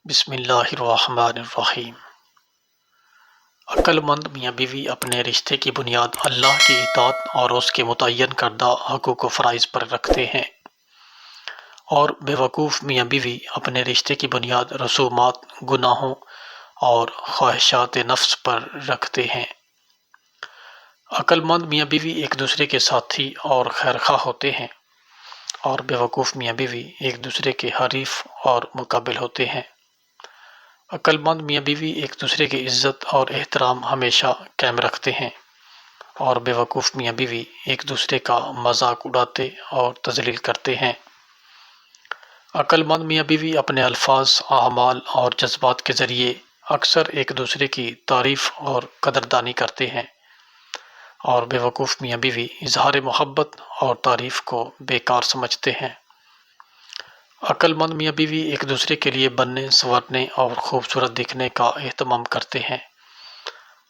بسم اللہ الرحمن الرحیم۔ عقل مند میاں بیوی اپنے رشتے کی بنیاد اللہ کی اطاعت اور اس کے متعین کردہ حقوق و فرائض پر رکھتے ہیں، اور بے وقوف میاں بیوی اپنے رشتے کی بنیاد رسومات، گناہوں اور خواہشات نفس پر رکھتے ہیں۔ عقل مند میاں بیوی ایک دوسرے کے ساتھی اور خیرخواہ ہوتے ہیں، اور بے وقوف میاں بیوی ایک دوسرے کے حریف اور مقابل ہوتے ہیں۔ عقل مند میاں بیوی ایک دوسرے کی عزت اور احترام ہمیشہ قائم رکھتے ہیں، اور بے وقوف میاں بیوی ایک دوسرے کا مذاق اڑاتے اور تذلیل کرتے ہیں۔ عقل مند میاں بیوی اپنے الفاظ، اعمال اور جذبات کے ذریعے اکثر ایک دوسرے کی تعریف اور قدردانی کرتے ہیں، اور بے وقوف میاں بیوی اظہار محبت اور تعریف کو بیکار سمجھتے ہیں۔ عقل مند میاں بیوی ایک دوسرے کے لیے بننے، سنورنے اور خوبصورت دکھنے کا اہتمام کرتے ہیں،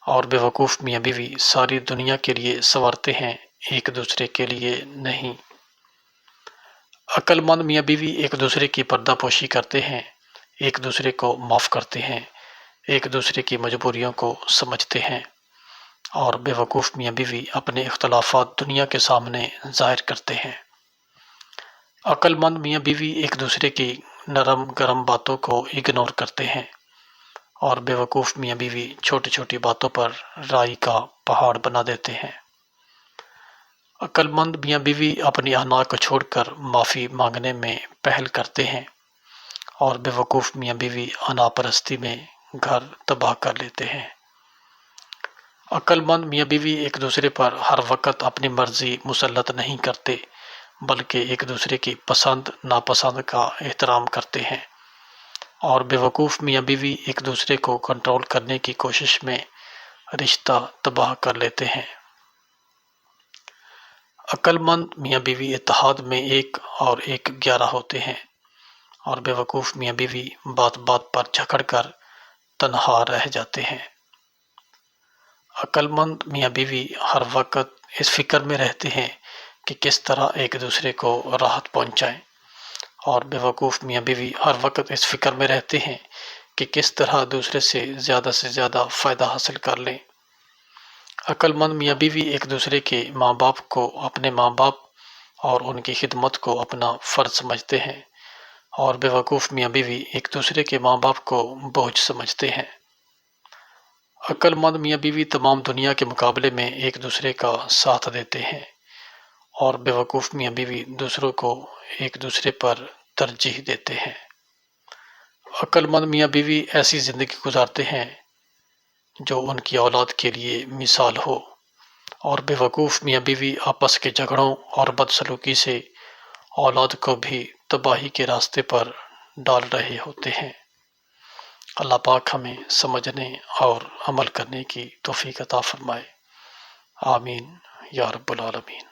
اور بے وقوف میاں بیوی ساری دنیا کے لیے سنورتے ہیں، ایک دوسرے کے لیے نہیں۔ عقل مند میاں بیوی ایک دوسرے کی پردہ پوشی کرتے ہیں، ایک دوسرے کو معاف کرتے ہیں، ایک دوسرے کی مجبوریوں کو سمجھتے ہیں، اور بے وقوف میاں بیوی اپنے اختلافات دنیا کے سامنے ظاہر کرتے ہیں۔ عقل مند میاں بیوی ایک دوسرے کی نرم گرم باتوں کو اگنور کرتے ہیں، اور بے وقوف میاں بیوی چھوٹی چھوٹی باتوں پر رائی کا پہاڑ بنا دیتے ہیں۔ عقل مند میاں بیوی اپنی انا کو چھوڑ کر معافی مانگنے میں پہل کرتے ہیں، اور بے وقوف میاں بیوی انا پرستی میں گھر تباہ کر لیتے ہیں۔ عقل مند میاں بیوی ایک دوسرے پر ہر وقت اپنی مرضی مسلط نہیں کرتے، بلکہ ایک دوسرے کی پسند ناپسند کا احترام کرتے ہیں، اور بے وقوف میاں بیوی ایک دوسرے کو کنٹرول کرنے کی کوشش میں رشتہ تباہ کر لیتے ہیں۔ عقل مند میاں بیوی اتحاد میں ایک اور ایک 11 ہوتے ہیں، اور بے وقوف میاں بیوی بات بات پر جھگڑ کر تنہا رہ جاتے ہیں۔ عقل مند میاں بیوی ہر وقت اس فکر میں رہتے ہیں کہ کس طرح ایک دوسرے کو راحت پہنچائیں، اور بے وقوف میاں بیوی ہر وقت اس فکر میں رہتے ہیں کہ کس طرح دوسرے سے زیادہ فائدہ حاصل کر لیں۔ عقل مند میاں بیوی ایک دوسرے کے ماں باپ کو اپنے ماں باپ اور ان کی خدمت کو اپنا فرض سمجھتے ہیں، اور بے وقوف میاں بیوی ایک دوسرے کے ماں باپ کو بوجھ سمجھتے ہیں۔ عقل مند میاں بیوی تمام دنیا کے مقابلے میں ایک دوسرے کا ساتھ دیتے ہیں، اور بے وقوف میاں بیوی دوسروں کو ایک دوسرے پر ترجیح دیتے ہیں۔ عقل مند میاں بیوی ایسی زندگی گزارتے ہیں جو ان کی اولاد کے لیے مثال ہو، اور بے وقوف میاں بیوی آپس کے جھگڑوں اور بدسلوکی سے اولاد کو بھی تباہی کے راستے پر ڈال رہے ہوتے ہیں۔ اللہ پاک ہمیں سمجھنے اور عمل کرنے کی توفیق عطا فرمائے، آمین یا رب العالمین۔